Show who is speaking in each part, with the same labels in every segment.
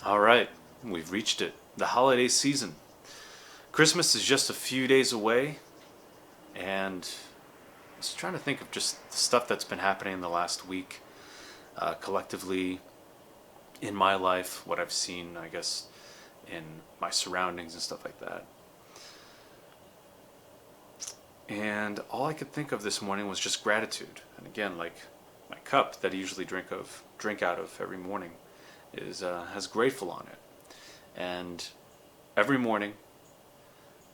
Speaker 1: All right, we've reached it. The holiday season. Christmas is just a few days away, and I was trying to think of just the stuff that's been happening in the last week, collectively in my life, what I've seen, I guess, in my surroundings and stuff like that. And all I could think of this morning was just gratitude. And again, like my cup that I usually drink out of every morning, is has grateful on it. And every morning,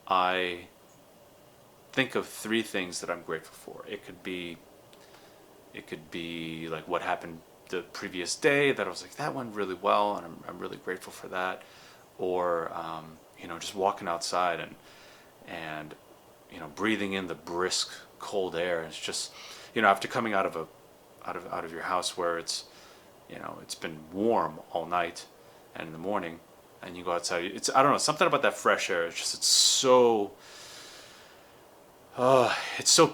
Speaker 1: I think of three things that I'm grateful for. It could be like what happened the previous day that I was like, that went really well, and I'm really grateful for that. Or just walking outside and breathing in the brisk cold air. It's just after coming out of your house where it's been warm all night, and in the morning, and you go outside. I don't know, something about that fresh air. It's so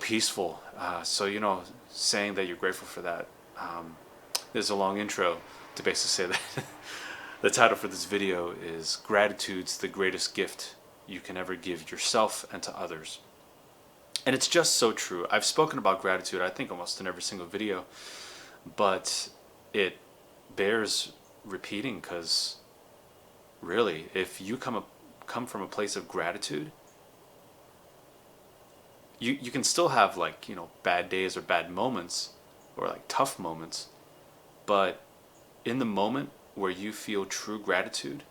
Speaker 1: peaceful. So saying that you're grateful for that. There's a long intro to basically say that the title for this video is "Gratitude's the greatest gift you can ever give yourself and to others." And it's just so true. I've spoken about gratitude, I think, almost in every single video, but it bears repeating because really, if you come from a place of gratitude, you can still have bad days or bad moments or like tough moments, but in the moment where you feel true gratitude,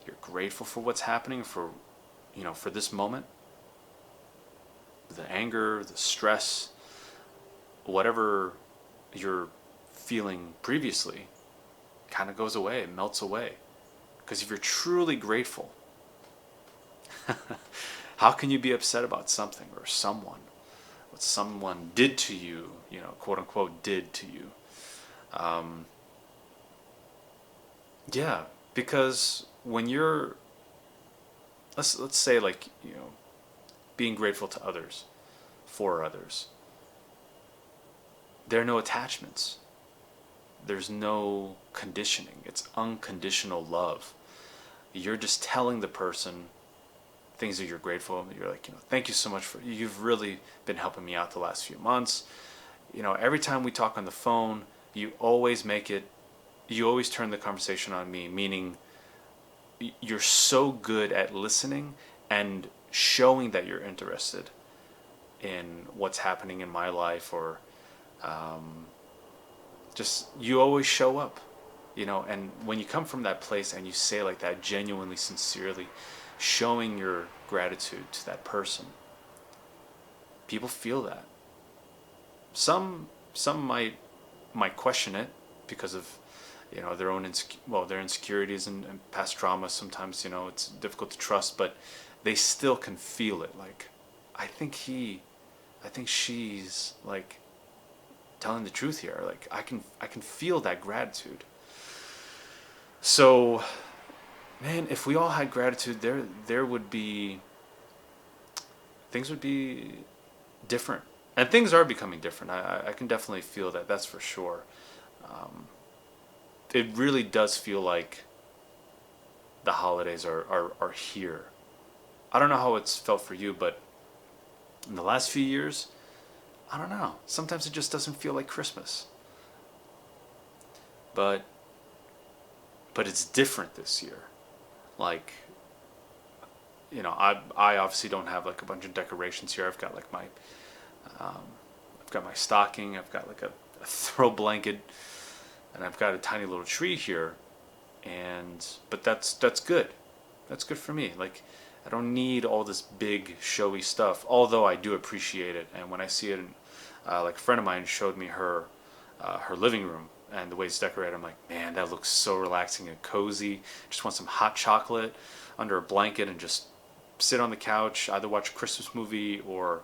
Speaker 1: you're grateful for what's happening for this moment, the anger, the stress, whatever you're feeling previously kind of goes away, melts away. Because if you're truly grateful, how can you be upset about something or someone? What someone did to you, quote unquote, did to you. Yeah, because when you're, let's say being grateful to others, for others, there are no attachments. There's no conditioning. It's unconditional love. You're just telling the person things that you're grateful. You're like, thank you so much you've really been helping me out the last few months. Every time we talk on the phone, you always turn the conversation on me, meaning you're so good at listening and showing that you're interested in what's happening in my life, or just you always show up, and when you come from that place and you say like that, genuinely, sincerely, showing your gratitude to that person, people feel that. Some might question it because of their own their insecurities and past trauma. Sometimes it's difficult to trust, but they still can feel it. Like, I think she's like telling the truth here. Like, I can feel that gratitude. So, man, if we all had gratitude, there would be, things would be different, and things are becoming different. I can definitely feel that. That's for sure. It really does feel like the holidays are here. I don't know how it's felt for you, but in the last few years, I don't know. Sometimes it just doesn't feel like Christmas. But it's different this year. Like, I obviously don't have like a bunch of decorations here. I've got like I've got my stocking. I've got like a throw blanket, and I've got a tiny little tree here. But that's good. That's good for me. Like, I don't need all this big showy stuff, although I do appreciate it. And when I see it, like a friend of mine showed me her living room and the way it's decorated, I'm like, man, that looks so relaxing and cozy. Just want some hot chocolate under a blanket and just sit on the couch, either watch a Christmas movie or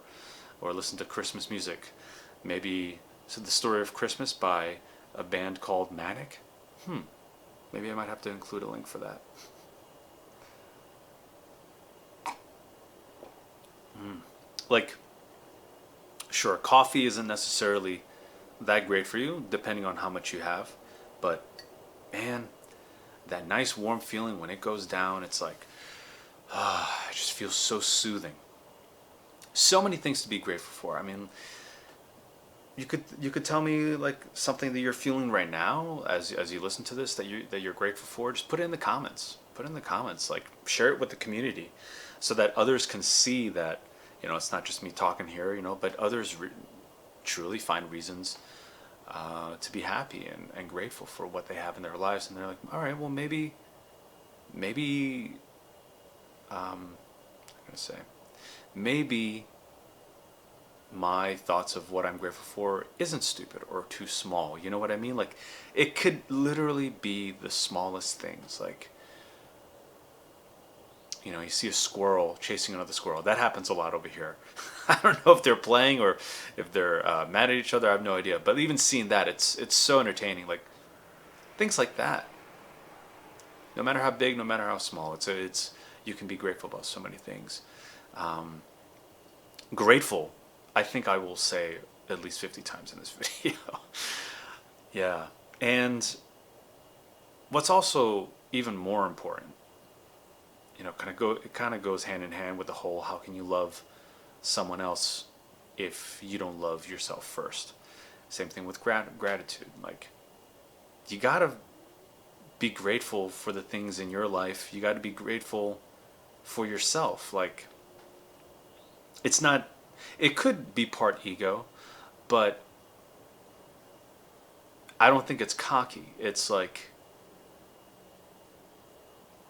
Speaker 1: listen to Christmas music. Maybe The Story of Christmas by a band called Manic. Maybe I might have to include a link for that. Like, sure, coffee isn't necessarily that great for you, depending on how much you have. But, man, that nice warm feeling when it goes down, it's like, it just feels so soothing. So many things to be grateful for. I mean, you could tell me like something that you're feeling right now as you listen to this that you're grateful for. Just put it in the comments. Put it in the comments. Like share it with the community, so that others can see that it's not just me talking here. But others truly find reasons to be happy and grateful for what they have in their lives, and they're like, all right, well maybe I'm gonna say maybe my thoughts of what I'm grateful for isn't stupid or too small. You know what I mean? Like, it could literally be the smallest things. Like, you see a squirrel chasing another squirrel. That happens a lot over here. I don't know if they're playing or if they're mad at each other. I have no idea. But even seeing that, it's so entertaining. Like, things like that. No matter how big, no matter how small, it's you can be grateful about so many things. Um, Grateful, I think I will say at least 50 times in this video. Yeah. And what's also even more important, it kind of goes hand in hand with the whole how can you love someone else if you don't love yourself first. Same thing with gratitude. Like, you got to be grateful for the things in your life. You got to be grateful for yourself. Like, it's not, it could be part ego, but I don't think it's cocky. It's like,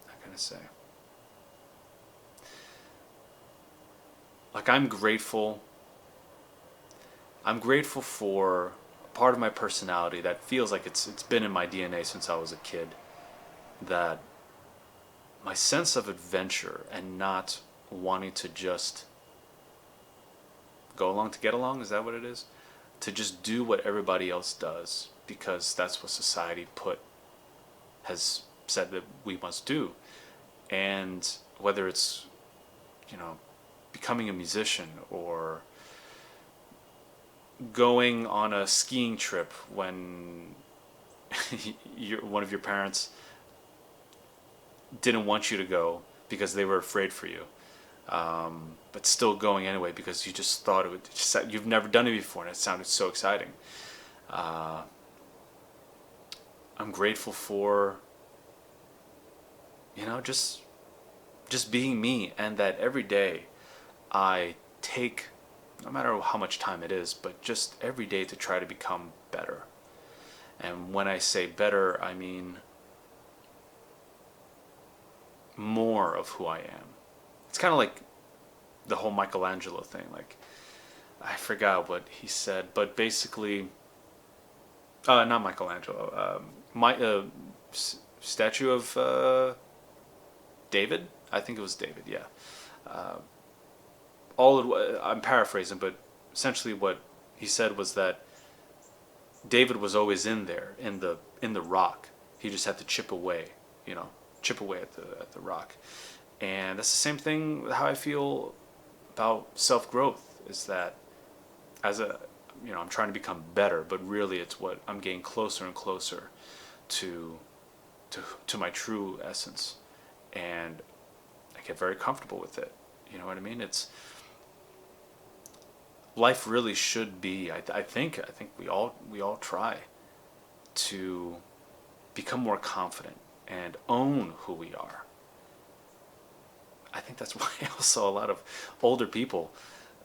Speaker 1: how can I say? Like, I'm grateful. I'm grateful for a part of my personality that feels like it's been in my DNA since I was a kid. That my sense of adventure and not wanting to just go along to get along, is that what it is? To just do what everybody else does because that's what society has said that we must do. And whether it's, becoming a musician or going on a skiing trip when one of your parents didn't want you to go because they were afraid for you, but still going anyway because you just thought you've never done it before and it sounded so exciting. I'm grateful for just being me, and that every day I take, no matter how much time it is, but just every day to try to become better. And when I say better, I mean more of who I am. It's kind of like the whole Michelangelo thing. Like, I forgot what he said, but basically, not Michelangelo. My statue of David. I think it was David. Yeah. Uh, I'm paraphrasing, but essentially what he said was that David was always in there in the rock. He just had to chip away, chip away at the rock. And that's the same thing how I feel about self-growth, is that I'm trying to become better, but really it's what I'm getting closer and closer to my true essence. And I get very comfortable with it. You know what I mean? It's life really should be. I think we all try to become more confident and own who we are. I think that's why also a lot of older people,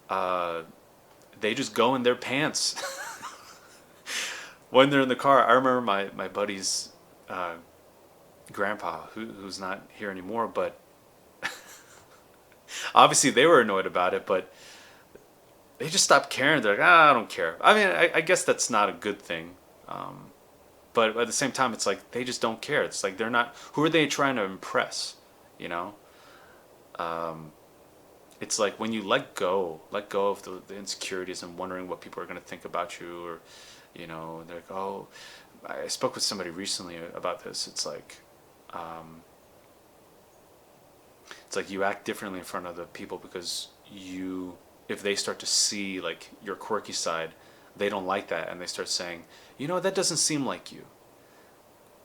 Speaker 1: they just go in their pants when they're in the car. I remember my buddy's grandpa, who's not here anymore, but obviously they were annoyed about it, but they just stopped caring. They're like, I don't care. I mean, I guess that's not a good thing. But at the same time, it's like they just don't care. It's like they're not, who are they trying to impress, you know? It's like when you let go of the insecurities and wondering what people are going to think about you, or, they're like, oh, I spoke with somebody recently about this. It's like you act differently in front of the people because if they start to see like your quirky side, they don't like that, and they start saying, that doesn't seem like you.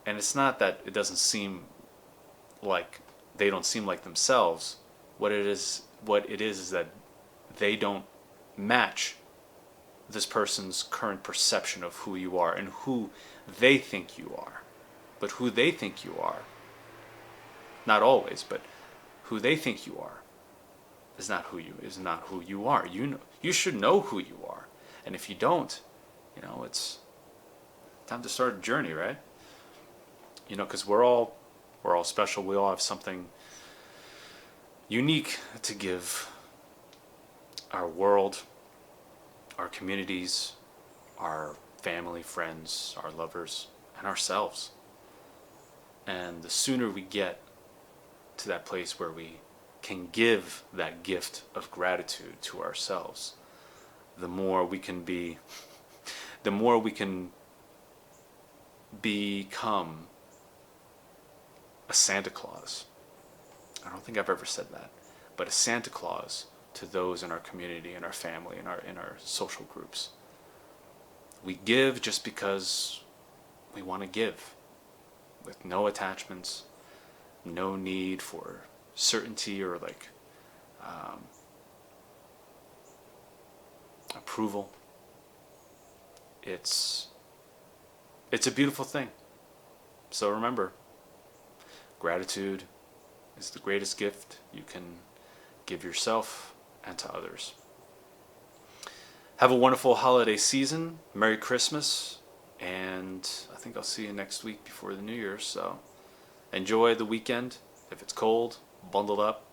Speaker 1: And it's not that it doesn't seem like they don't seem like themselves. What it is that they don't match this person's current perception of who you are and who they think you are. But who they think you are, not always, but who they think you are is not who you are. You should know who you are. And if you don't, it's time to start a journey, right? Because we're all special. We all have something unique to give our world, our communities, our family, friends, our lovers, and ourselves. And the sooner we get to that place where we can give that gift of gratitude to ourselves, the more we can become a Santa Claus. I don't think I've ever said that, but a Santa Claus to those in our community, in our family, in our social groups. We give just because we want to give, with no attachments, no need for certainty or approval. It's a beautiful thing. So remember, gratitude is the greatest gift you can give yourself and to others. Have a wonderful holiday season. Merry Christmas. And I think I'll see you next week before the New Year. So enjoy the weekend. If it's cold, bundle up.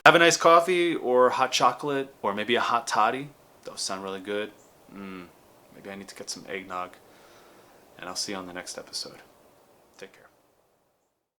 Speaker 1: Have a nice coffee or hot chocolate or maybe a hot toddy. Those sound really good. Maybe I need to get some eggnog. And I'll see you on the next episode. Take care.